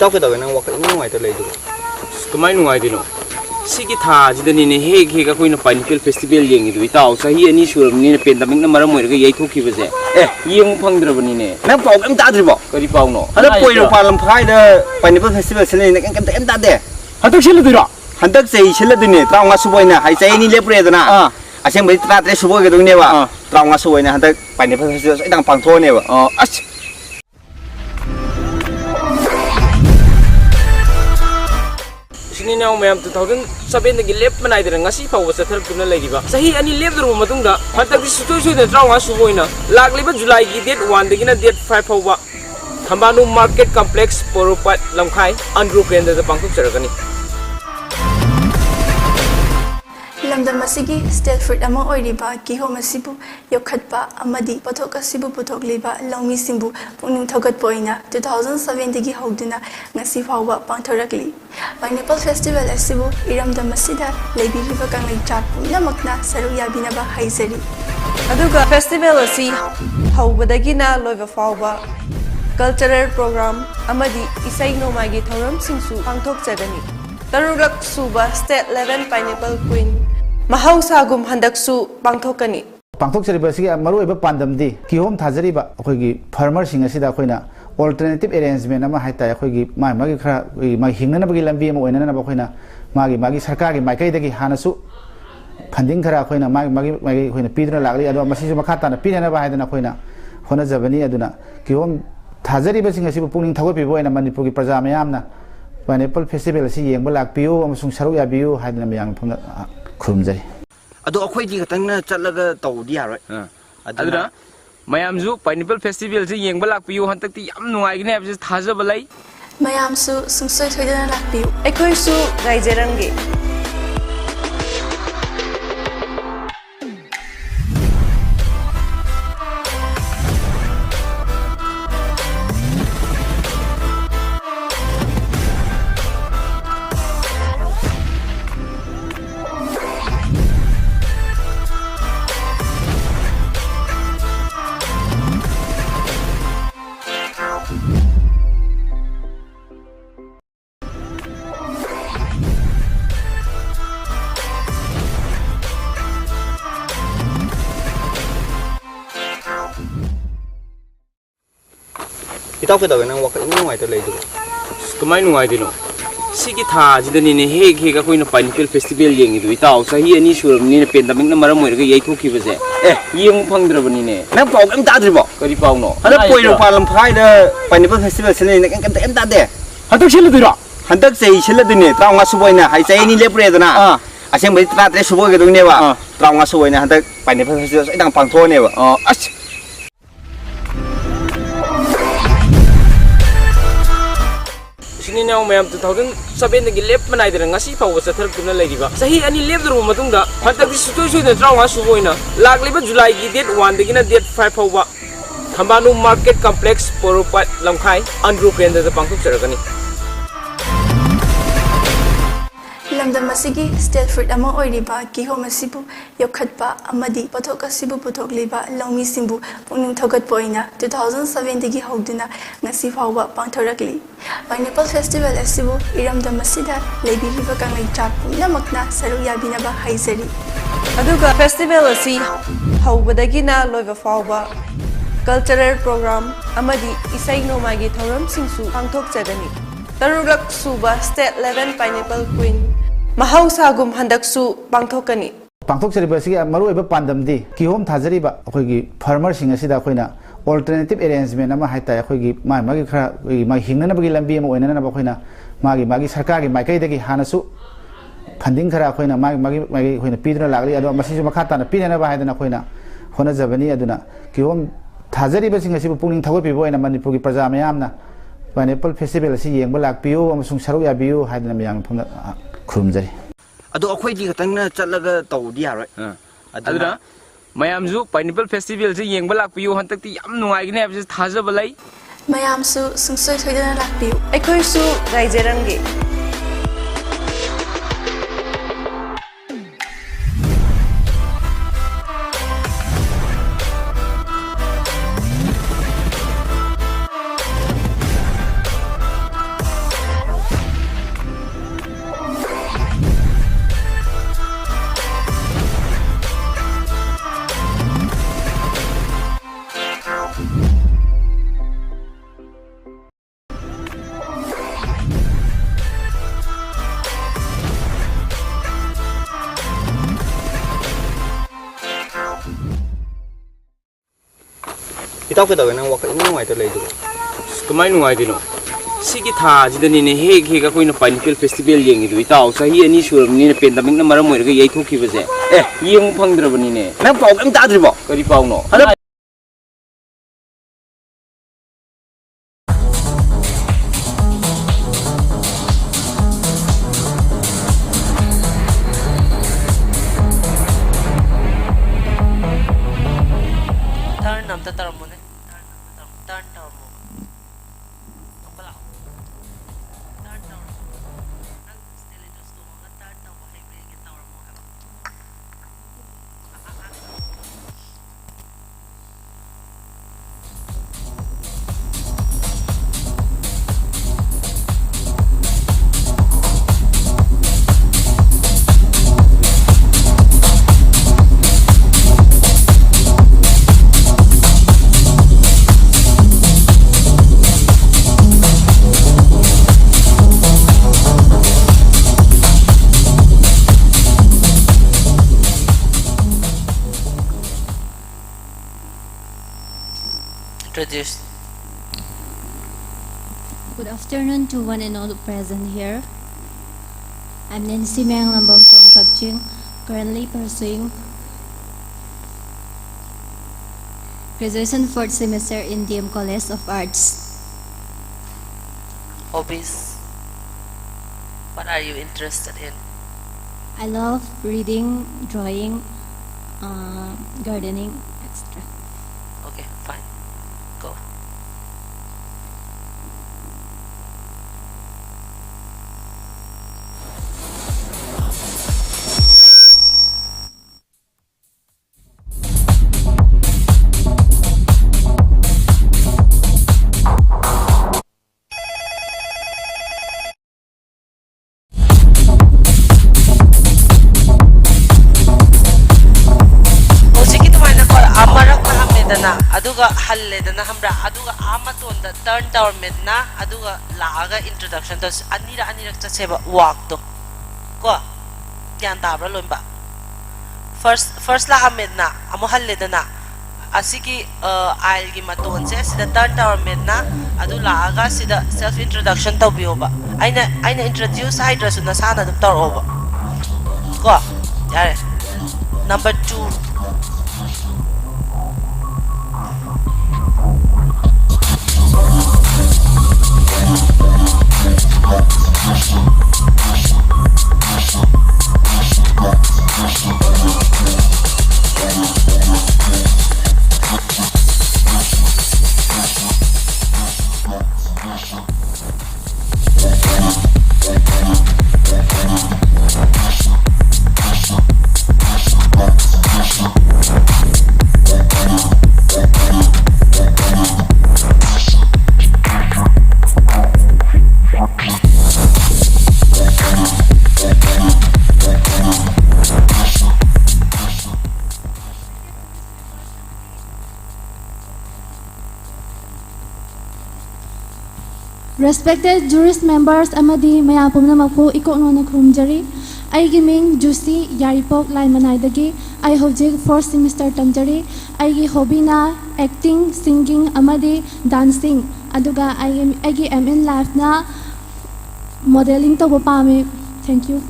ꯏꯇꯥꯎ ꯀꯩꯗꯧꯒꯦ ꯅꯪ ꯋꯥꯈꯜ ꯅꯨꯡꯉꯥꯏꯇ ꯂꯩꯗꯨꯕꯣ? ꯀꯃꯥꯏ ꯅꯨꯡꯉꯥꯏꯗꯣꯏꯅꯣ? ꯁꯤꯒꯤ ꯊꯥꯁꯤꯗꯅꯤꯅꯦ ꯍꯦꯛ ꯑꯩꯈꯣꯏꯅ ꯄꯥꯏꯅꯦꯄꯜ ꯐꯦꯁꯇꯤꯚꯦꯜ ꯌꯦꯡꯉꯤꯗꯣ ꯏꯇꯥꯎ ꯆꯍꯤ 2 ꯁꯨꯔꯕꯅꯤꯅ ꯄꯦꯟꯗꯦꯃꯤꯛꯅ ꯃꯔꯝ ꯑꯣꯏꯔꯒ ꯌꯩꯊꯣꯛꯈꯤꯕꯁꯦ ꯌꯦꯡꯕ ꯐꯪꯗ꯭ꯔꯕꯅꯤꯅꯦ. ꯅꯪ ꯄꯥꯎ ꯀꯩꯝ ꯇꯥꯗ꯭ꯔꯤꯕꯣ? ꯀꯔꯤ ꯄꯥꯎꯅꯣ? ꯍꯟꯗꯛ ꯄꯣꯏꯔꯧꯄꯥꯟ ꯂꯝꯈꯥꯏꯗ ꯄꯥꯏꯅꯦꯄꯜ ꯐꯦꯁꯇꯤꯚꯦꯜ ꯁꯤꯜꯂꯤꯅꯦ ꯀꯩꯝ ꯇꯥꯗꯦ. ꯍꯟꯗꯛ ꯁꯤꯜꯂꯨꯗꯣꯏꯔꯣ? ꯍꯟꯗꯛ ꯆꯍꯤ ꯁꯤꯜꯂꯗꯣꯏꯅꯦ 35 ꯁꯨꯕ ꯑꯣꯏꯅ ꯆꯍꯤ 2 ꯂꯦꯞꯄꯨꯔꯦꯗꯅ ꯑꯁꯦꯡꯕꯗꯤ 33 ꯁꯨꯕ ꯑꯣꯏꯒꯗꯣꯏꯅꯦꯕ 35 ꯁꯨꯕ ꯑꯣꯏꯅ ꯍꯟꯗꯛ ꯄꯥꯏꯅꯦꯄꯜ ꯐꯦꯁꯇꯤꯚꯦꯜ ꯁꯣꯏꯗꯅ ꯄꯥꯡꯊꯣꯛꯑꯅꯦꯕ. ꯑꯁ Sininaw mayam 2007 dagi lep manaidana ngasi fawba chathartuna leiriba sahi ani lepdru matungda hantak sutoi suida trawa suboina lagliba July gi date 1 dagina date 5 fawba Thambanu Market Complex Poropat Lamkhai ANDRO KENDRA da pangthok charagani lamdam asigi state fruit ama oiriba kihom asibu yokhatpa amadi pathok asibu puthok liba lawmi simbu puning thogat poina 2007 dagi howduna ngasi fawba pangthorakli Pineapple Festival asibu iramdam asida leibiriba kanglai chak punamakna saru yabinaba haizari aduga festival asi howbadagina loiba fawba cultural program amadi isai nomagi thoram singsu pangthok chagani tarulak suba state level pineapple queen Mahausagum handaksu pangthokani pangthok chariba sigi maruiba pandamdi kihom thajariba akhoi farmer singa sida akhoi alternative arrangement ama haita akhoi magi khara magi hingnana bagi lambi ama oinana ba akhoi magi sarkar gi maikai dagi hanasu funding khara akhoi magi akhoi piduna lagli ado masisu makhata na pinana ba haidana akhoi hona jabani aduna kihom thajariba singa sibu pungning thagoi pibo ena manipur gi praja mayamna pineapple festival si yengba lakpiu amasung saru yabiu haidana mayam phumna khurumjari ado akhoi di gatangna chatlaga tawdi yaroi aduna mayamju pineapple festival si yengba lakpiu hantakti yam nuaigine habse thajaba lai mayamsu sungsoi thoidana lakpiu ekhoisu gaijerangi ꯏꯇꯥꯎ ꯀꯩꯗꯧꯒꯦ ꯅꯪ ꯋꯥꯈꯜ ꯅꯨꯡꯉꯥꯏꯇ ꯂꯩꯗꯨꯕꯣ? Kamay nungaidino? Sigi thaajidanine hek akhoi pineapple festival yengido itaw sahi 2 surabnina pandemic na maram oiraga yaithokibase yengba fangdrabanine. Nang pau kaim tadribo? Kari pauno? Handak poiraupan lamkhai da pineapple festival siline kaim tade. Handak siludoiro? Handak chai siladine 35 suba oina chai 2 lepuredana asengbai 33 suba oigadoneba 35 suba oina handak pineapple festival soidang pangthokneba. As Sininaw mayam 2007 dagi lep manaidana ngasi fawba chathartuna leiriba sahi 2 lepdru matungda hantak sutoi suida trawa suboina lagliba July gi date 1 dagina date 5 fawba Thambanu Market Complex Poropat Lamkhai ANDRO KENDRA da pangthok charagani lamdam asigi state fruit ama oiriba kihom asibu yokhatpa amadi pathok asibu puthok liba lawmi simbu puning thogat poina 2007 dagi howduna ngasi fawba pangthorakli Pineapple Festival asibu iramdam asida leibiriba kanglai chak punamakna saru yabinaba haizari aduga festival asi howbadagina loiba fawba cultural program amadi isai nomagi thoram singsu pangthok chagani tarulak suba state level pineapple queen Mahausagum handaksu pangthokani pangthok chariba sigi maruiba pandamdi kihom thajariba akhoi farmer singa sida akhoi alternative arrangement ama haita akhoi magi khara magi hingnana bagi lambi ama oinana ba akhoi magi sarkar gi maikai dagi hanasu funding khara akhoi magi akhoi piduna lagli ado masisu makhata na pinana ba haidana akhoi hona jabani aduna kihom thajariba singa sibu pungning thagoi pibo ena manipur gi praja mayamna pineapple festival si yengba lakpiu amasung saru yabiu haidana mayam phumna khurumjari ado akhoi di gatangna chatlaga tawdi yaroi aduna mayamju pineapple festival si yengba lakpiu hantakti yam nuaigine habse thajaba lai mayamsu sungsoi thoidana lakpiu ekhoisu gaijerangi Itaw ka daw nang wakay mo ngay talay do. Kamay nungay dino. Sige tha jida ni ne he ka koi na pineapple festival yeng idu itaw sahi ani suram ni pandemic na maram moir ga yai thoki base. Yeng phangdra bani ne. Nang pau am ta dribo. Kari pau no. Turn nam ta tar mo ne. Turn tar mo. Bala. Turn tar mo. Ang still ito sto mo turn tar mo hay bring it tar mo. Introduce. Good afternoon to one and all present here. I'm Nancy Meng Lambam from Kapching, currently pursuing graduation 4th semester in DM College of Arts. Hobbies. What are you interested in? I love reading, drawing, gardening, etc. Okay, fine. Go. aduga halle dana hamra aduga amaton da turn tower medna aduga laaga introduction to anira chaseba walk to ko gyan tabra lomba first la amedna amu halle dana asiki ail gi maton se sida turn tower medna adu laaga sida self introduction to bioba aina introduce hydra suna sana dum tor over ko yare number 2 Respected jurist members amadi mayam pumnamaku ikoknona khurumjari aigi ming Juicy Yaripok Laimanai I hojik 4th semester tamjari aigi hobby na acting singing amadi dancing aduga aigi aim in life na modeling to pame. Thank you.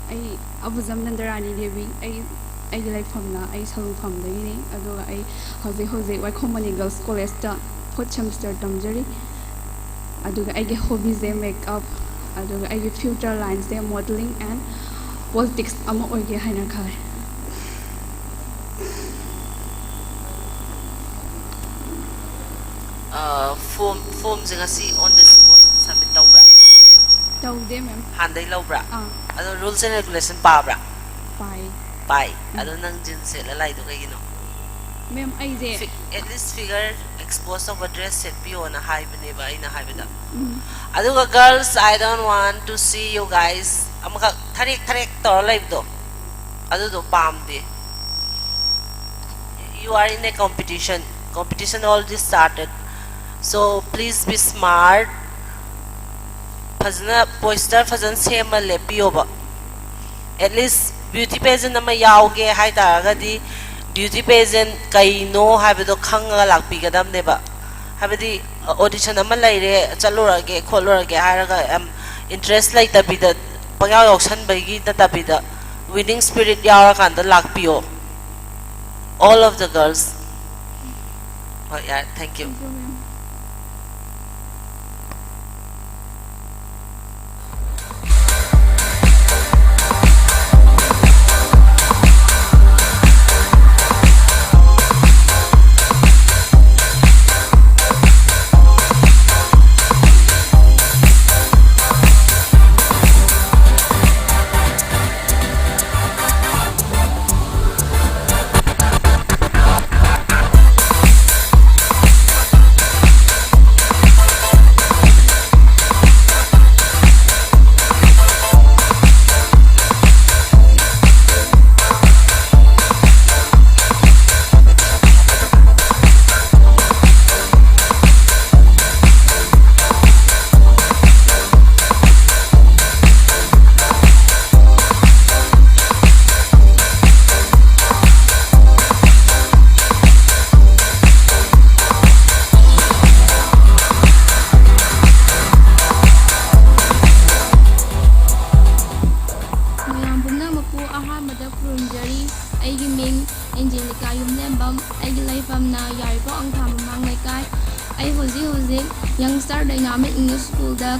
I abuzam nandarani devi I like famna I salu famda ini aduga I hoze Waikomani Girls College ta fourth semester tamjari aduga I ge hobbies de makeup aduga I ge future lines de modeling and politics ama oige haina khale form jega si on the spot submit tawbra tawde ma'am handai lawbra ado rules and regulation pa bra pai ado nang jin se la lai do kai gino ma'am I de at least figure expose of address set pi on a high bene ba ina high beda ado girls I don't want to see you guys amaka tharik tor live do ado do pam de you are in a competition already started. So please be smart. Fazana poster fazan sema lepiyo ba. At least beauty pageant nama yaoge hai taragadi beauty pageant kai no habido khanga lakpi gadam neba. Habidi audition nama laire chalurage kholurage haraga interest like tabida pagyaw auction bagi tabida winning spirit yawa kanda lakpiyo. All of the girls. Oh yeah, thank you.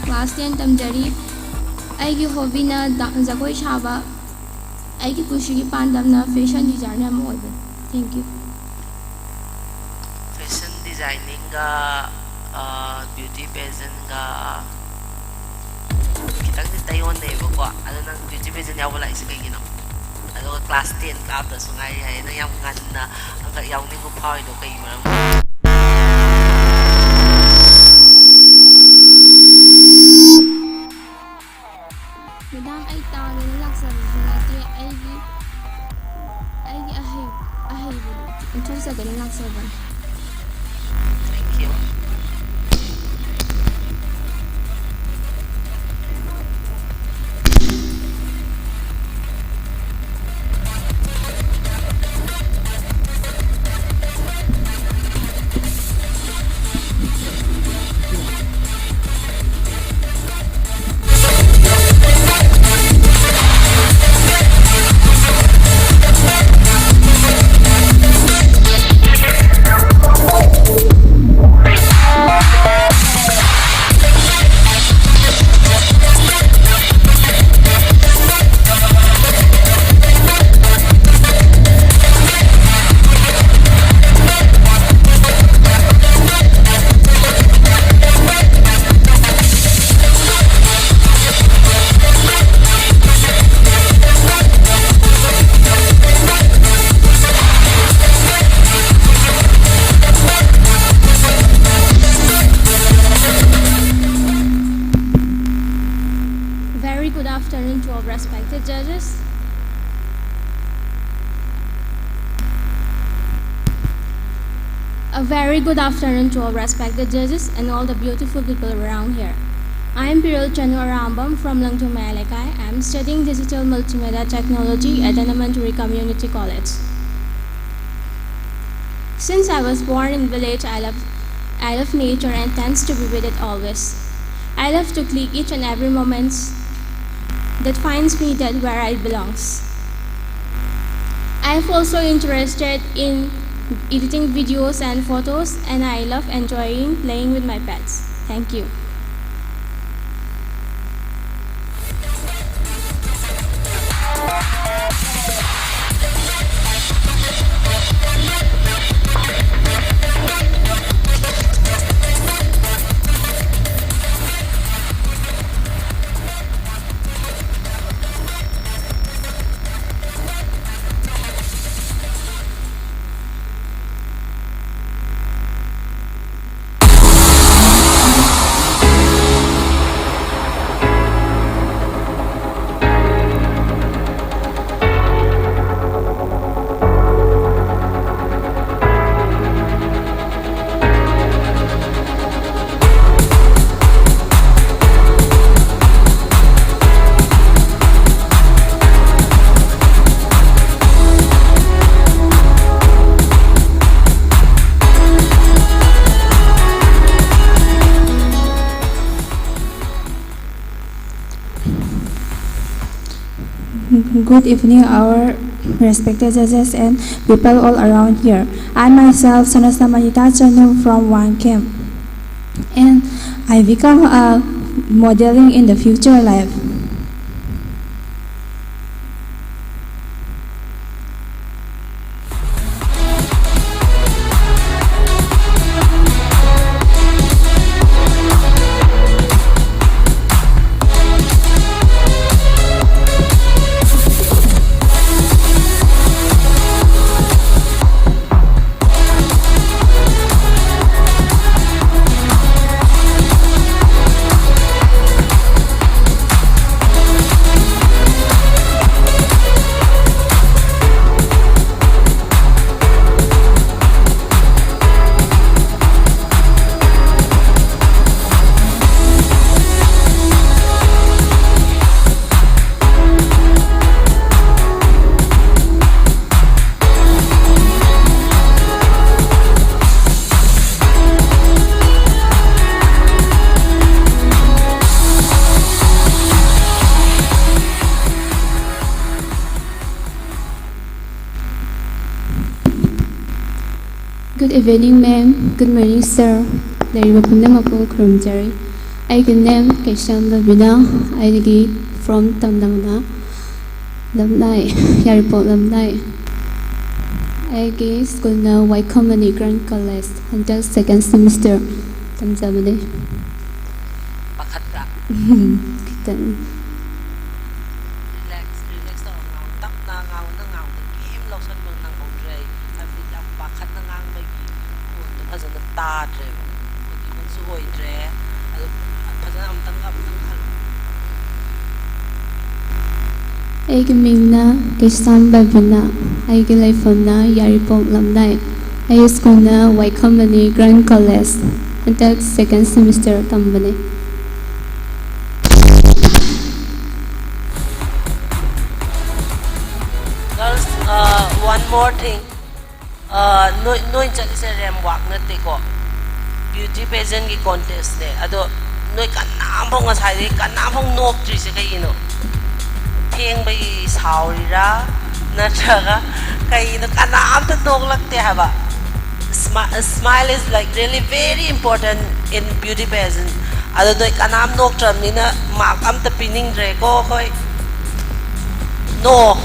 Class 10 tamjari aigi hobby na jagoi chaba aigi kushi ki pandam na fashion designer mo oibe. Thank you. Fashion designing ga beauty pageant ga kitang tayon na iba ko ano nang beauty pageant yaw wala isa kay gino ano class 10 ka ta so ngai hay nang yang ngan na ang yaw ni ko pa do kay maram. Madam ay tao na laksa na ay ito sa ganun laksa ba? Thank you. Judges. A very good afternoon to all respected judges and all the beautiful people around here. I am Piril Chanu Arambam from Langtu Mayalakai. I am studying Digital Multimedia Technology at the Manipuri Community College. Since I was born in village, I love nature and tends to be with it always. I love to click each and every moment that finds me that where I belongs. I'm also interested in editing videos and photos, and I love enjoying playing with my pets. Thank you. Good evening, our respected judges and people all around here. I myself, Sonasa Manita Chanum from one camp, and I become a modeling in the future life. Good evening, ma'am. Good morning, sir. Dari Wapundamapu Kurumjari. I can name Keshan Babina. I from Tamdamna. Lamnai, Yaripot Lamnai. I guess school now White Company Grand College until second semester. Tamzamade. Pakatra. Kitan. Relax to ngau tap na ngau kim lo san mo nang mo dre. Abi ang pakat na ngang may gi. Ko pa sa ta dre. Ko di man suhoy dre. Alo pa sa am tanggap nang hal. Ay gaming na Keshan Babina. Ay gilay from na Yaripok Lamnai. Ay school na White Company Grand College until second semester Tambane. Girls, one more thing. No chat is a ram walk na teko. Beauty pageant ki contest ne. Ado no kanam hong asai kanam hong nok tri se kai no. Theng bai sauri ra na chaga kai no kanam ta nok lagte haba. Smile is like really very important in beauty pageant. Ado no kanam nok tram ni na mark am ta pinning re ko koi. No.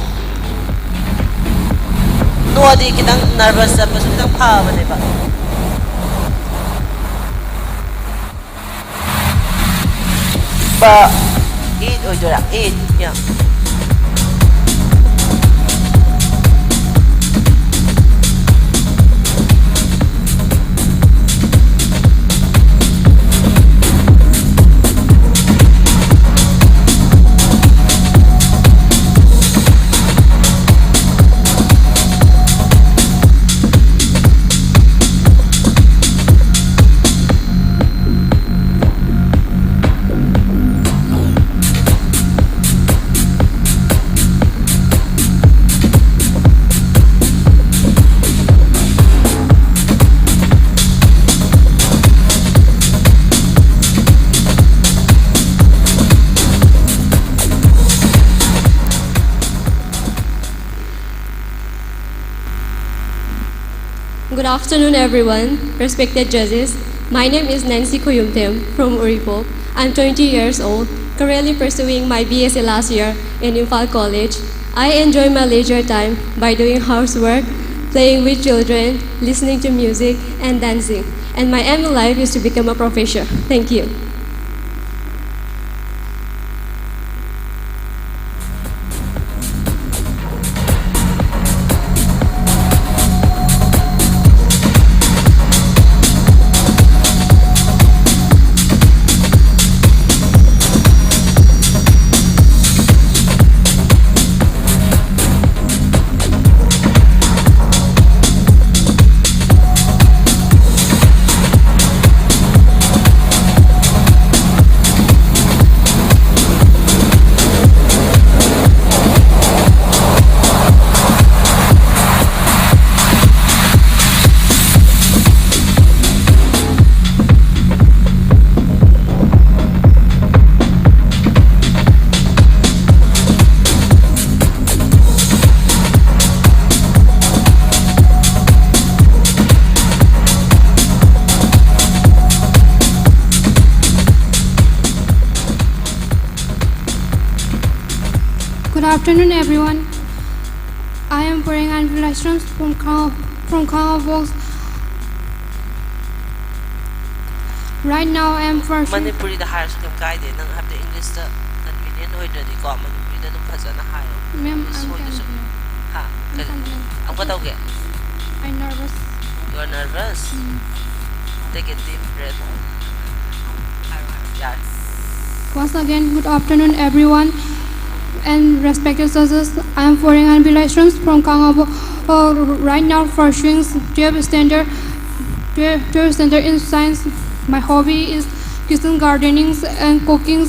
No di kitang nervous sa pasu kitang pa ba diba? Ba eat o jura eat yeah. Good afternoon, everyone. Respected judges, my name is Nancy Koyumtem from Uripop. I'm 20 years old, currently pursuing my BSc last year in Imphal College. I enjoy my leisure time by doing housework, playing with children, listening to music, and dancing. And my aim in life is to become a professor. Thank you. Good afternoon, everyone. I am praying and relations from Box. Right now, I am first. Manipuri the higher school guide, and have the English convenient or the common with the Pazana high. Ma'am, I'm going to get. I'm nervous. You're nervous? Take a deep breath. Yes. Once again, good afternoon, everyone. And respected judges, I am foreign and relations from Kangabo. Right now, pursuing 12th standard in science. My hobby is kitchen gardening and cooking.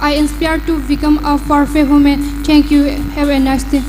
I inspire to become a perfect woman. Thank you. Have a nice day.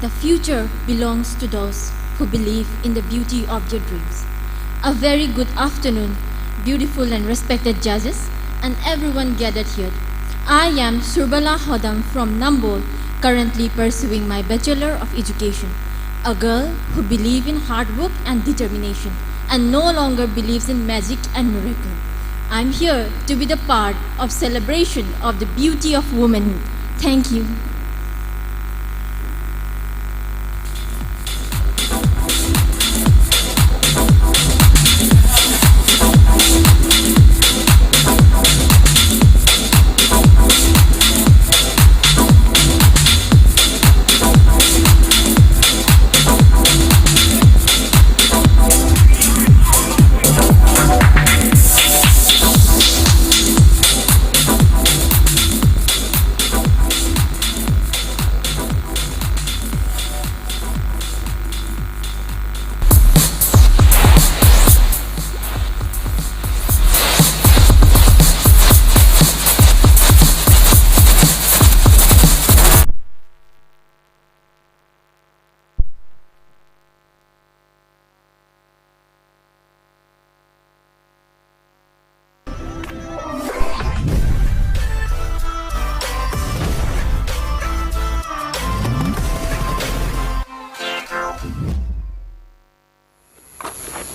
The future belongs to those who believe in the beauty of their dreams. A very good afternoon, beautiful and respected judges, and everyone gathered here. I am Surbala Hodam from Nambol, currently pursuing my Bachelor of Education. A girl who believes in hard work and determination, and no longer believes in magic and miracle. I'm here to be the part of celebration of the beauty of womanhood. Thank you.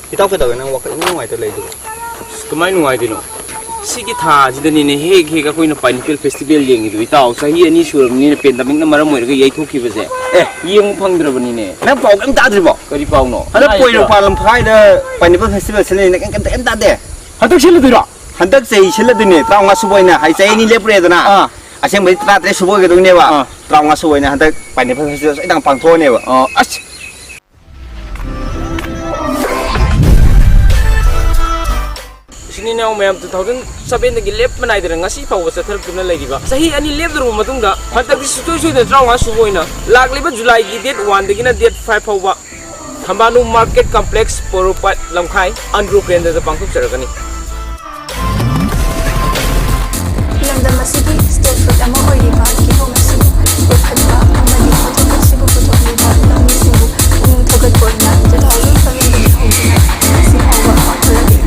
Itaw ka daw nang waka ino ngay talay do. Kumain nungay dino. Sigi tha jidani ne he ka koina pineapple festival yengi du itaw sahi ani surmni ne pandemic na maram moirga yai thoki base yeng phangdrabani ne na pau kam ta dribo kari pawno hada poiro palam phai da pineapple festival sele ne kan ta de hadak sile dira handak sei sele dine traunga suboina hai chai ni lepre dana aseng bai tra tre subo ge dune ba traunga suboina handak pineapple festival idang pangtho ne ba as sini na mayam 2007 gi lep manai da ngasi pawa sa thar kuna laiba sahi ani lep ru matungda hantak dis sutoi sui da traunga suboina lagliba july gi date 1 dagina date 5 pawa thambanu market complex poropat lamkhai ANDRO KENDRA da pangthok charagani lamdam masigi state food ama oiriba kihom asibu yokhadba amadi photo asibu photo liba lami sibu thogat boina 2007 gi hogina asi hawa akhiragi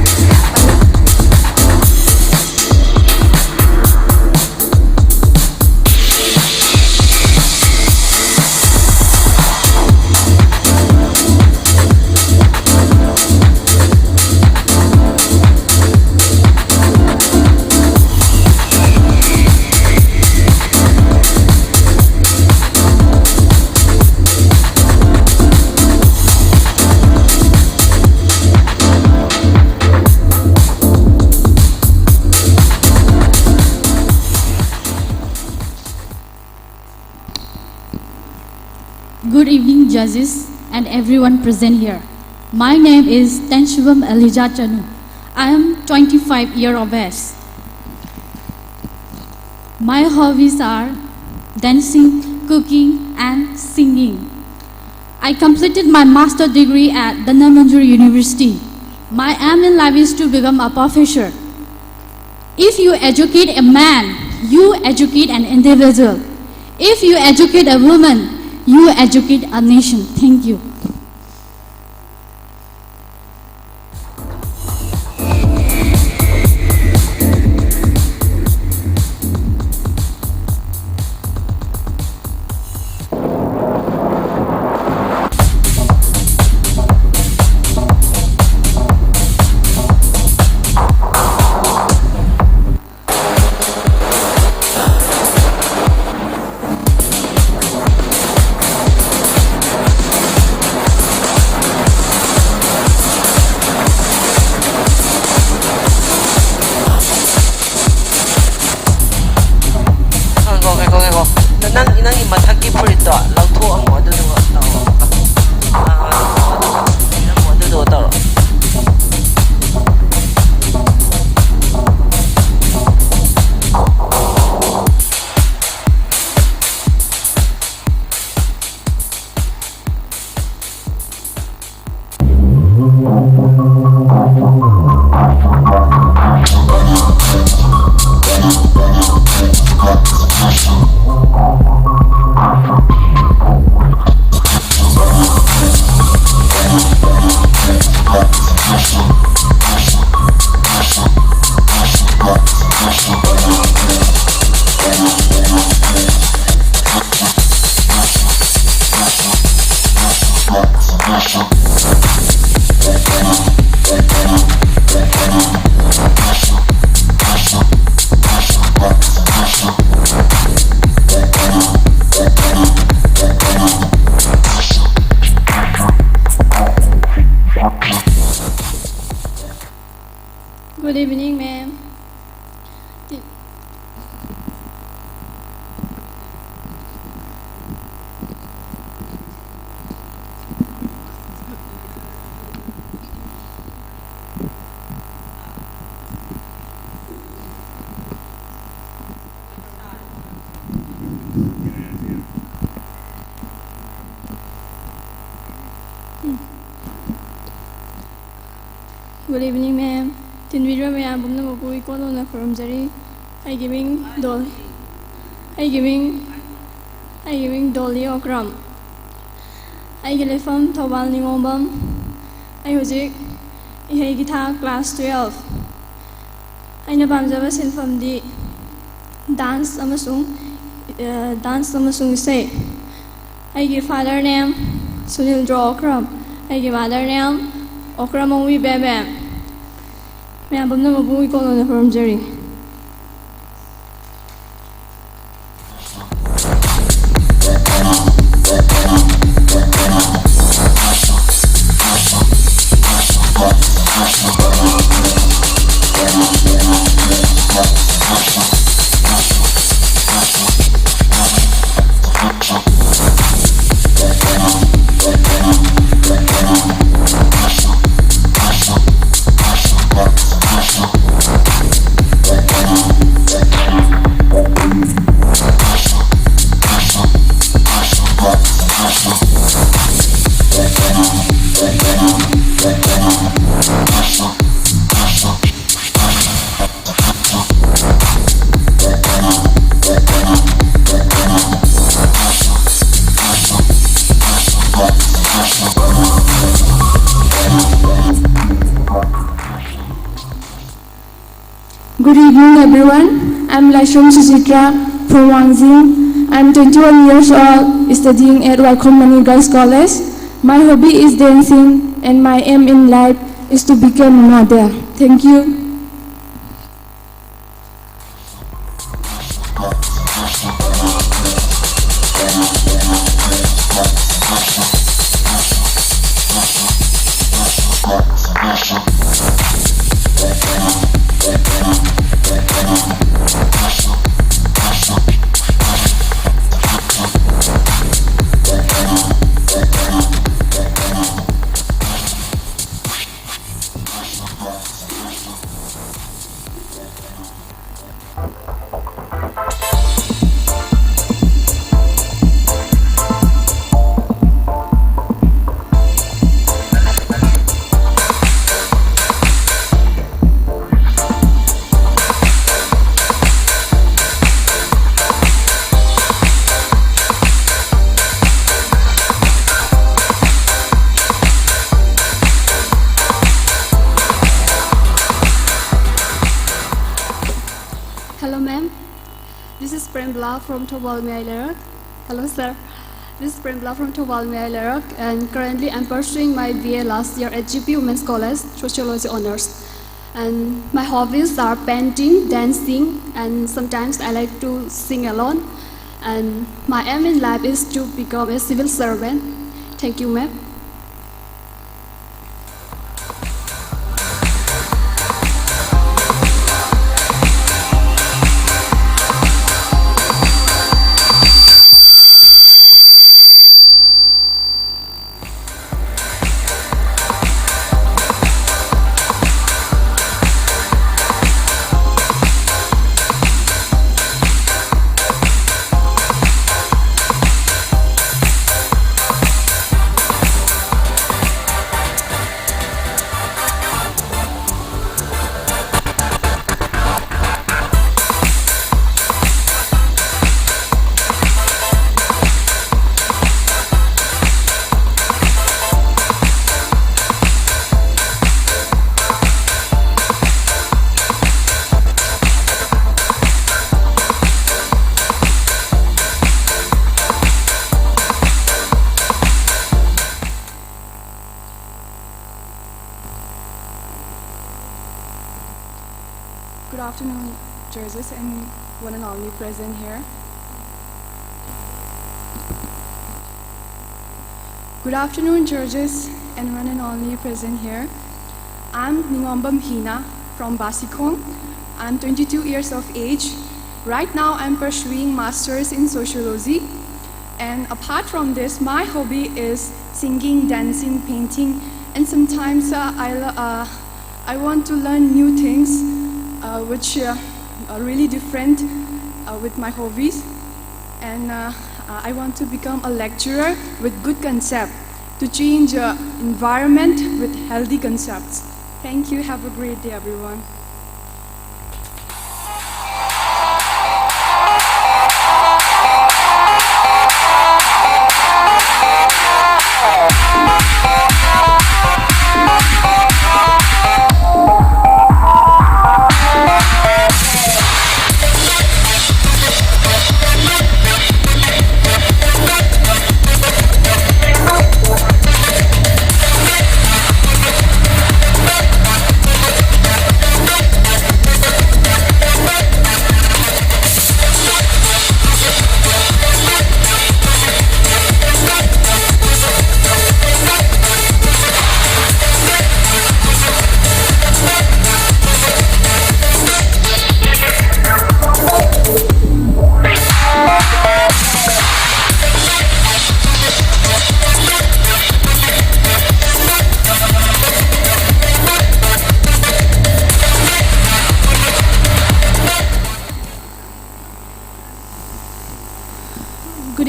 Good evening, judges and everyone present here. My name is Tanshivam Elijah Chanu. I am 25 years of age. My hobbies are dancing, cooking, and singing. I completed my master's degree at Dhannamanjuri University. My aim in life is to become a professor. If you educate a man, you educate an individual. If you educate a woman, you educate a nation. Thank you. Good evening, ma'am. Good evening, ma'am. Tin video may abom na mabuhay ko na from Jari. I giving Dolly Okram. I gilifam Tawal Ningombam. I hujik I gita class 12. I nabamjaba sinfam di dance amasung say. I give father name Sunil Okram. I give mother name Okram Owi Bebe. ꯃꯌꯥꯝ ꯄꯨꯝꯅꯃꯛꯄꯨ ꯏꯀꯣꯛꯅꯅ ꯈꯨꯔꯨꯝꯖꯔꯤ Good evening, everyone. I'm Laishom Suchitra from Wangjing. I'm 21 years old, studying at Waikomani Girls College. My hobby is dancing, and my aim in life is to become a mother. Thank you. Hello ma'am, this is Prembla from Tobalmeilerok. Hello sir, this is Prembla from Tobalmeilerok, and currently I'm pursuing my BA last year at GP Women's College, Sociology Honors. And my hobbies are painting, dancing, and sometimes I like to sing alone. And my aim in life is to become a civil servant. Thank you ma'am. Good afternoon, judges and one and only present here. Good afternoon, judges and one and only present here. I'm Ningombam Hina from Basikong. I'm 22 years of age. Right now, I'm pursuing Masters in Sociology. And apart from this, my hobby is singing, dancing, painting, and sometimes I want to learn new things which are really different with my hobbies. And I want to become a lecturer with good concept to change environment with healthy concepts. Thank you. Have a great day, everyone.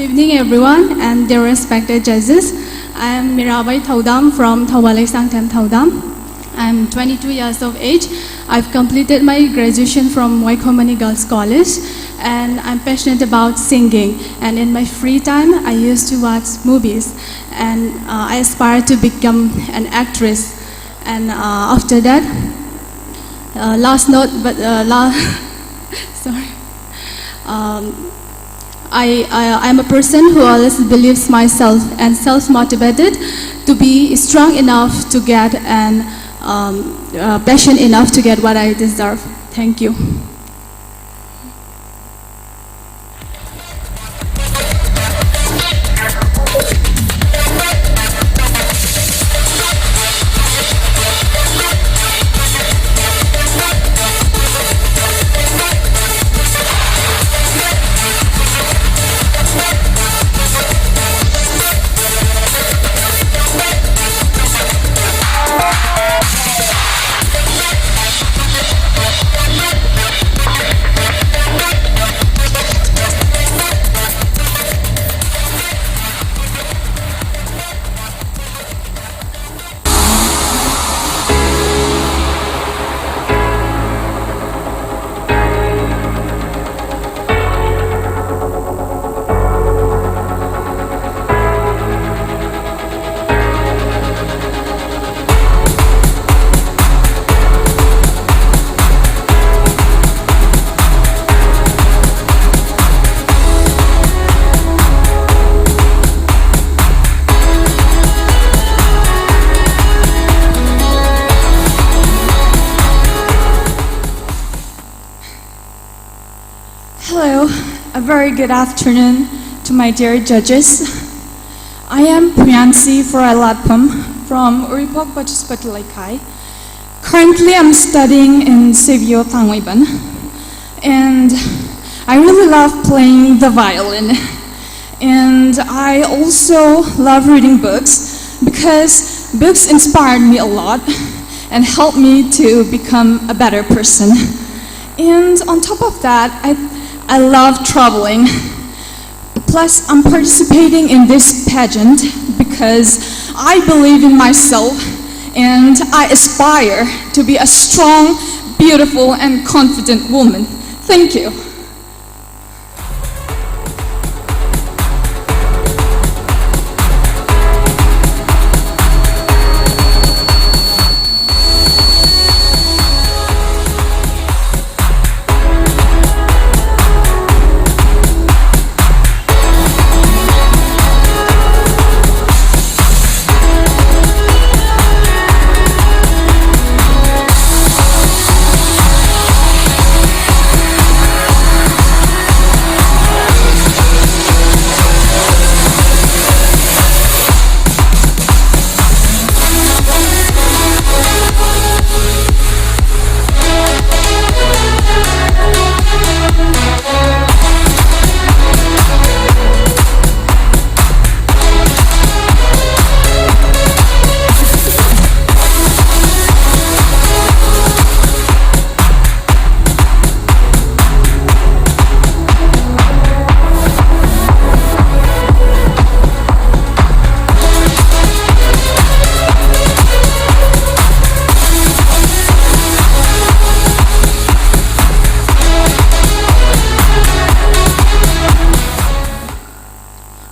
evening, everyone, and dear respected judges. I am Mirabai Thaudam from Thawalai Sangtam Thaudam. I'm 22 years of age. I've completed my graduation from Waikomani Girls College, and I'm passionate about singing. And in my free time, I used to watch movies, and I aspire to become an actress. And after that, sorry. I'm a person who always believes myself and self-motivated to be strong enough to get and passionate enough to get what I deserve. Thank you. Hello, a very good afternoon to my dear judges. I am Priyansi Furailatpam from Uripok Pachuspatulaikai. Currently, I'm studying in Sevio Tangwaiban, and I really love playing the violin. And I also love reading books because books inspired me a lot and helped me to become a better person. And on top of that, I love traveling. Plus, I'm participating in this pageant because I believe in myself and I aspire to be a strong, beautiful, and confident woman. Thank you.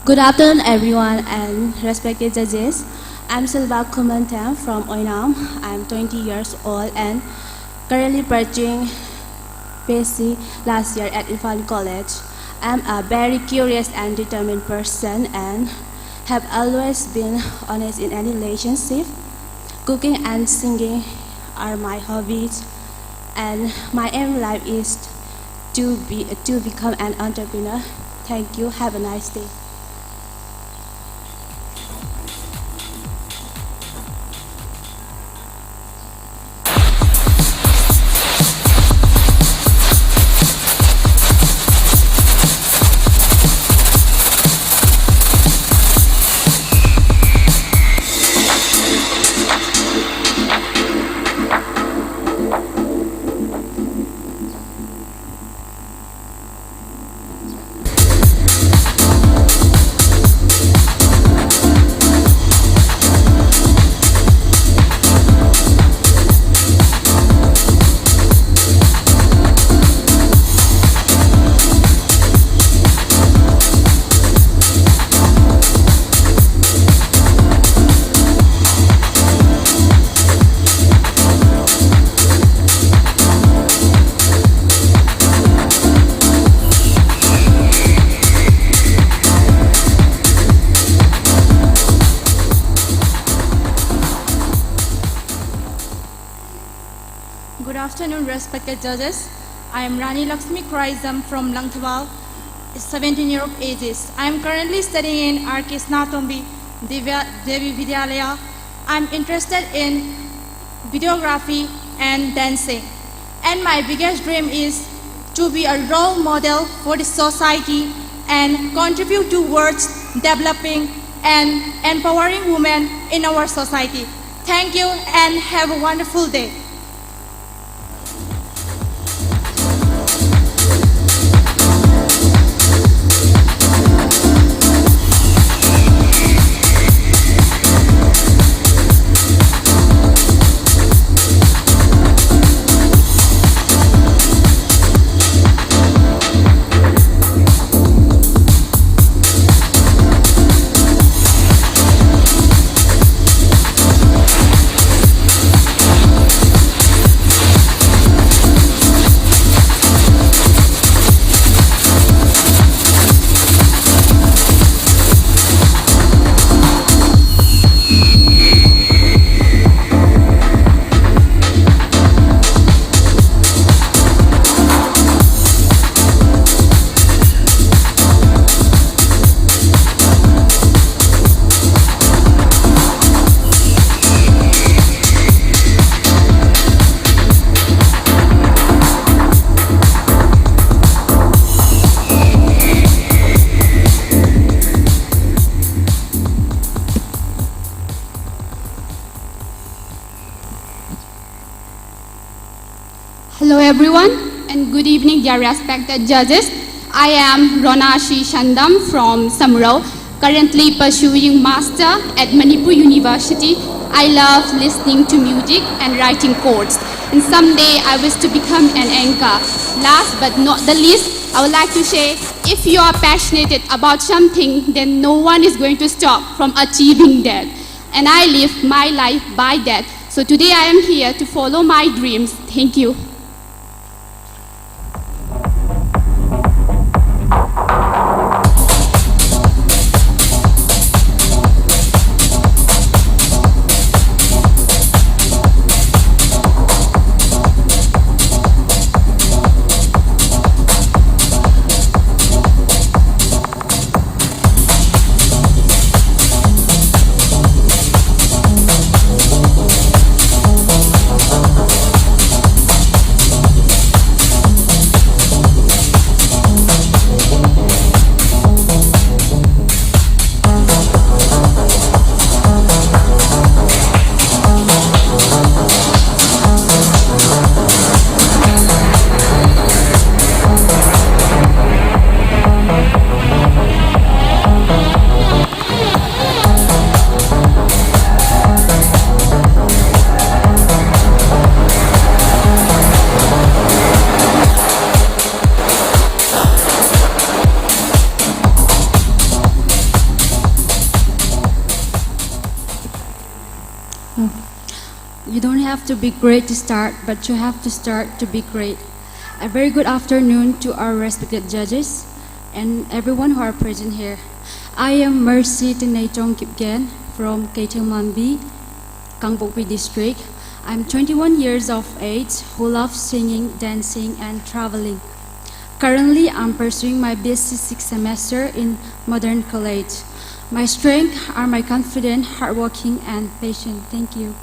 Good afternoon, everyone, and respected judges. I'm Silva Kumantam from Oinam. I'm 20 years old and currently pursuing PhD last year at Ifan College. I'm a very curious and determined person and have always been honest in any relationship. Cooking and singing are my hobbies, and my aim in life is to become an entrepreneur. Thank you. Have a nice day. respected judges. I am Rani Lakshmi Kraizam from Langthawal, 17 years of ages. I am currently studying in R.K. Snatombi Devi Vidyalaya. I am interested in videography and dancing. And my biggest dream is to be a role model for the society and contribute towards developing and empowering women in our society. Thank you and have a wonderful day. Hello everyone and good evening dear respected judges. I am Ronashi Shandam from Samro, currently pursuing master at Manipur University. I love listening to music and writing chords, and someday I wish to become an anchor. Last but not the least, I would like to say, if you are passionate about something, then no one is going to stop from achieving that. And I live my life by that. So today I am here to follow my dreams. Thank you. You don't have to be great to start, but you have to start to be great. A very good afternoon to our respected judges and everyone who are present here. I am Mercy Tinaytong Kipgen from Kaitilmanbi, Kangpokpi district. I'm 21 years of age who loves singing, dancing, and traveling. Currently, I'm pursuing my BSc 6th semester in Modern College. My strengths are my confident, hardworking, and patient. Thank you.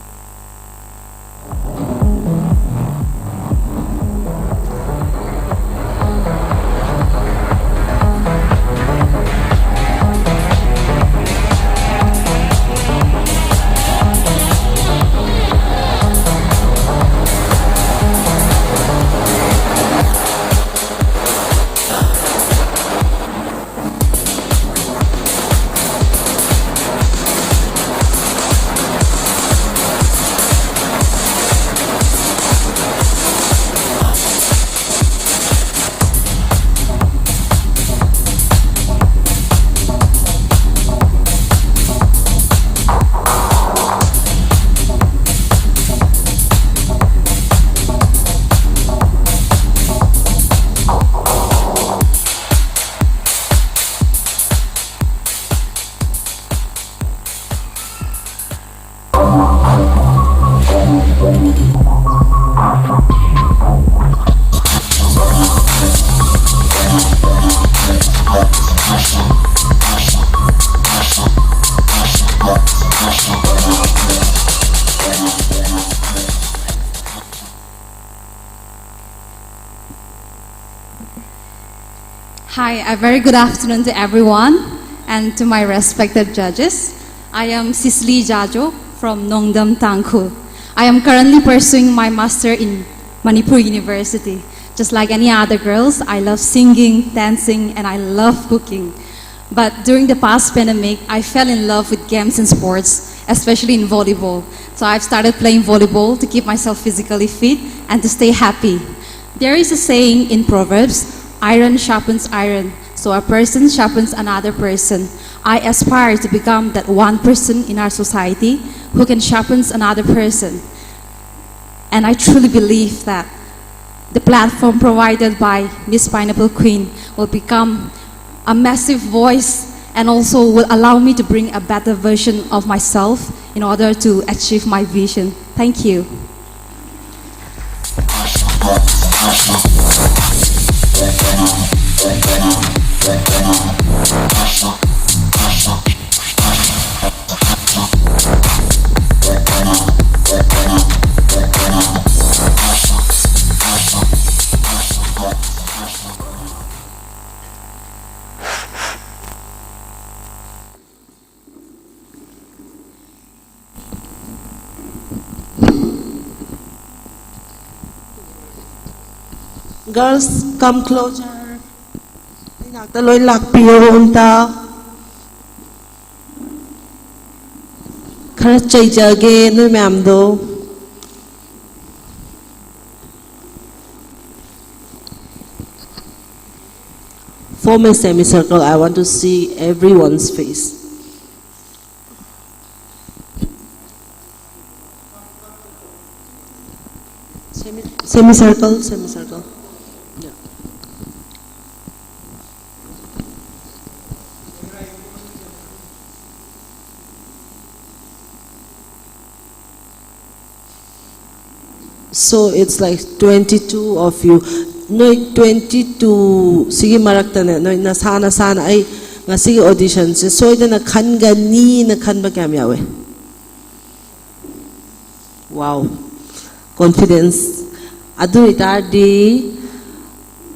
Hi, a very good afternoon to everyone and to my respected judges. I am Cicely Jajo from Nongdam Tangkhul. I am currently pursuing my master in Manipur University. Just like any other girls, I love singing, dancing, and I love cooking. But during the past pandemic, I fell in love with games and sports, especially in volleyball. So I've started playing volleyball to keep myself physically fit and to stay happy. There is a saying in Proverbs, iron sharpens iron, so a person sharpens another person. I aspire to become that one person in our society who can sharpen another person. And I truly believe that the platform provided by Miss Pineapple Queen will become a massive voice and also will allow me to bring a better version of myself in order to achieve my vision. Thank you. Girls, come closer. Taloy lakpiyo unta. Khara chayjage no ma'am do. Form a semicircle. I want to see everyone's face. Semicircle, semicircle. Yeah. So it's like 22 of you. No, 22. Sige marakta na. No, nasana sana ay nga sige audition. So ito na kan gani na kan ba kami yawe. Wow, confidence. Adu itardi.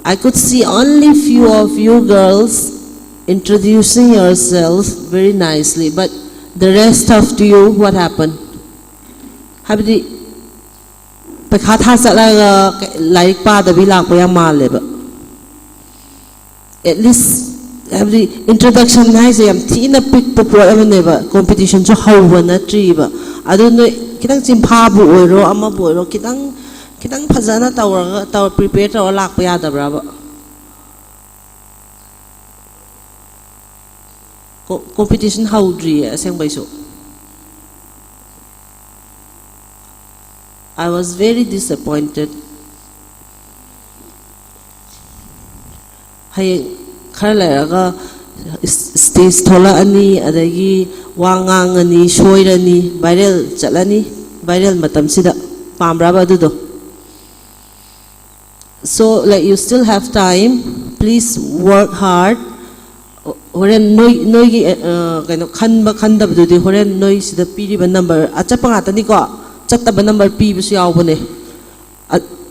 I could see only few of you girls introducing yourselves very nicely, but the rest of you, what happened? Habdi pakhatha sala like pa da bilak pa yang mal leba. At least habdi introduction nice yam tina pick po am neba competition jo hawa na triba. Adu no kitang simpha bu oiro ama bu oiro kitang phajana taw prepare taw lak pa yada braba. Competition how dri aseng baiso. I was very disappointed. Hay khara laraga stage thola ani adagi wangang ani shoirani viral chalani viral matam sida pamraba dudo. So like you still have time, please work hard. Horen noi kaino khanba khandab dudi horen noi sida piri ba number achapa ngata ni ko chatta ba number pi bisu yaw bone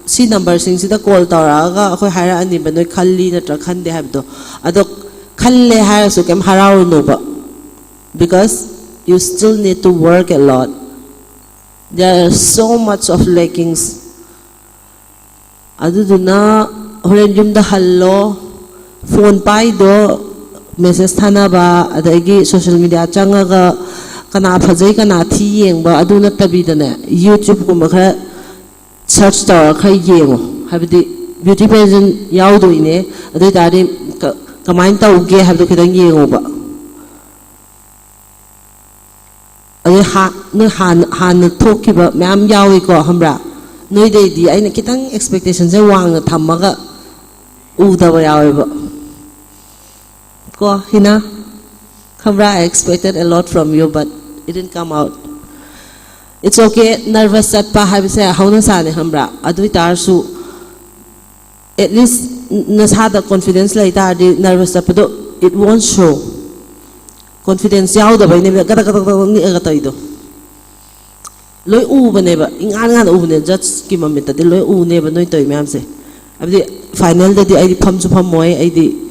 si number sing sida call tawraga khoi haira ani ba noi khalli na tra khande habdo ado khalle haira su kem harau no ba because you still need to work a lot. There are so much of lackings. Aduduna horen yumda hallo phone pai do message thana ba adagi social media changaga kana phajai kana thi yengba aduna tabidana YouTube kuma khara search tar khai yengo habdi beauty pageant yaudo ine adai tari kamain tauge habdo khidang yengo ba adai han thokiba myam yawi ko hambra noi dei di aina kitang expectation je wang na thamaga udaba yawi ba ko hina khamra. I expected a lot from you, but it didn't come out. It's okay. Nervous at pa habise hauna sane hambra adu tarsu at least nas hada confidence la ita di nervous at do it won't show confidence yaw da bai ne gata ni gata ido loi u bane ba ingan u ne judge ki mamita de loi u ne ba noi toy myam se abdi final da di ai pham chu pham moi ai di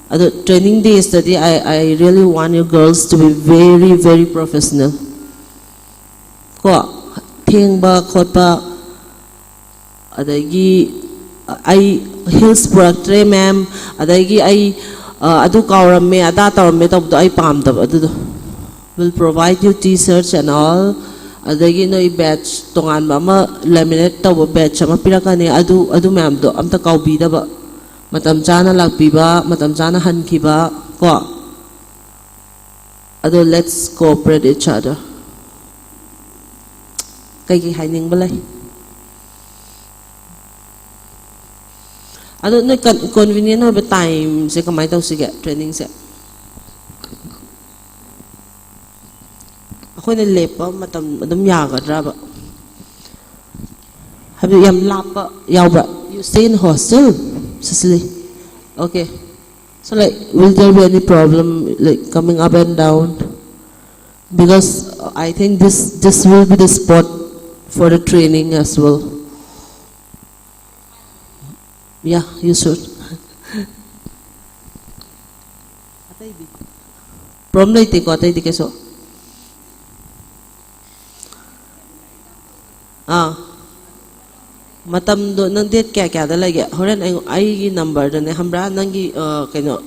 ado training day study I really want you girls to be very very professional ko thengba khotpa adagi ai heels productre ma'am adagi ai adu kawramme ada tawramme tabdo ai pamdab adu will provide you t-shirts and all adagi noi batch tongan ma laminate taw batch ma pirakani adu ma'am do amta kawbidaba matam chana lakpiba matam chana hankiba ko ado let's cooperate each other kai ki haining balai ado noi convenient ho time se kamai taw sige training se akhoi ne lepa matam adum yagadra ba have you yam lapa yawba you stay in hostel Cecily, okay. So like, will there be any problem like coming up and down? Because I think this will be the spot for the training as well. Yeah, you should. Problem nahi teko atai di keso. Matam do nang date kya da lagi horan ai number da ne hamra nangi kaino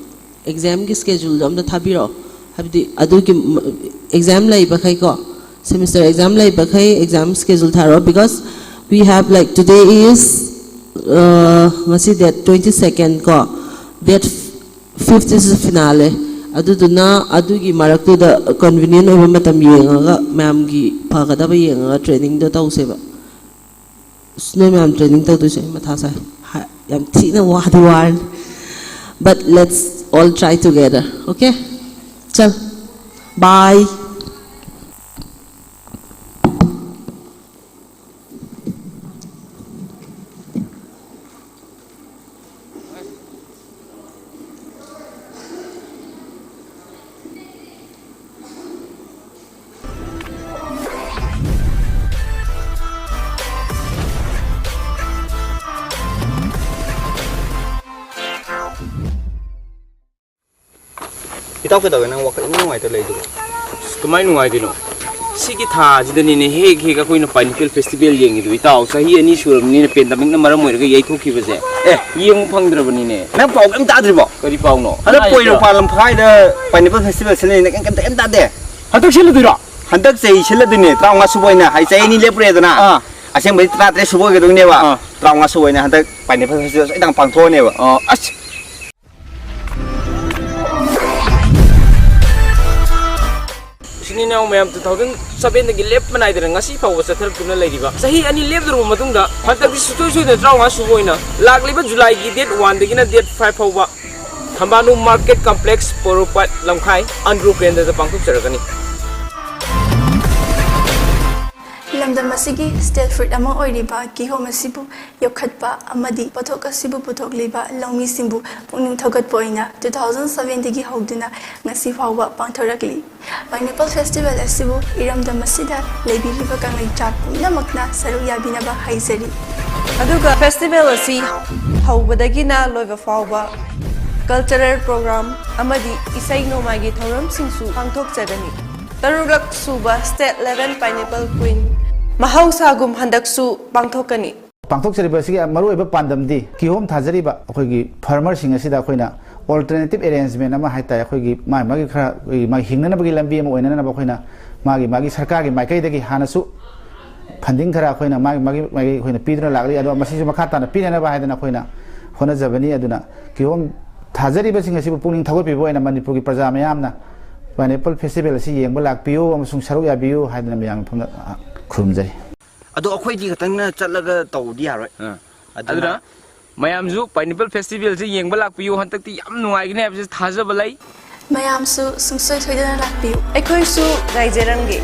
exam ki schedule dam da thabiro habdi adu ki exam lai ba khai ko semester exam lai ba khai exam schedule tharo because we have like today is masi date 22nd ko date 5th is the finale adu duna adu gi marak tu da convenient over matam yenga ma'am gi phagada ba yenga training do tause ba Snow ma'am training to say mathasa yam tina wadi but let's all try together, okay? Chal, bye. Itaw ka daw nang waka nungai ta lay do. Kamay nungai dino. Sige tha jida ni ne heg ako ina pineapple festival yeng idu itaw sahi ani suram ni pandemic na maram moir ga yai thoki base. Yeng phangdra bani ne. Nang pau kam ta dribo. Kari pau no. Hada poiro palam phai da pineapple festival sele ne kam ta de. Hadak sele dira. Handak sei sele dine traunga suboina hai sei ni lepre dana. Aseng bai tra tre subo ga dung ne ba. Traunga suboina handak pineapple festival idang pangtho ne ba. As Sini na mayam 2007 dagi lep manai dira ngasi paw sa tharap tuna laidiba sahi ani lep dru matungda hantak sutoi soi da traunga suboina lagliba July gi date 1 dagi na date 5 phawa Thambanu market complex Poropat Lamkhai ANDRO KENDRA da pangthok charagani lamdam asigi state fruit ama oiriba kihom asibu yokhatpa amadi pathok asibu puthokliba lawmi simbu puning thogat poina 2007 digi hogduna ngasi fawa pangthorakli pineapple festival asibu iramdam asida leibiriba kangai chap namakna saru yabinaba haizari aduga festival asi hawbadagina loiba fawa cultural program amadi isai nomagi thoram singsu pangthok chagani tarulak suba state level pineapple queen Mahausagum handaksu pangthokani pangthok chariba sigi maru eba pandamdi kihom thajariba akhoi farmer sing asida akhoi alternative arrangement ama haita akhoi magi khara ma hingna bagi lambi ama oina na akhoi magi sarkar gi maikai dagi hanasu funding khara akhoi magi akhoi pidra lagli ado masi makha ta na pinana ba haidana akhoi hona jabani aduna kihom thajariba sing asibu puning thagoi pibo ina manipur gi praja mayamna pineapple festival si yengba lakpiyo amasung saru yabiyo haidana mayam phumna khurumjari ado akhoi di khatang na chatlaga tawdi yaroi aduna mayam ju pineapple festival se yengba lakpiyo hantak ti yam nungai gine abse thajaba lai mayam su sungsoi thoidana lakpiyo akhoi su gaijerangi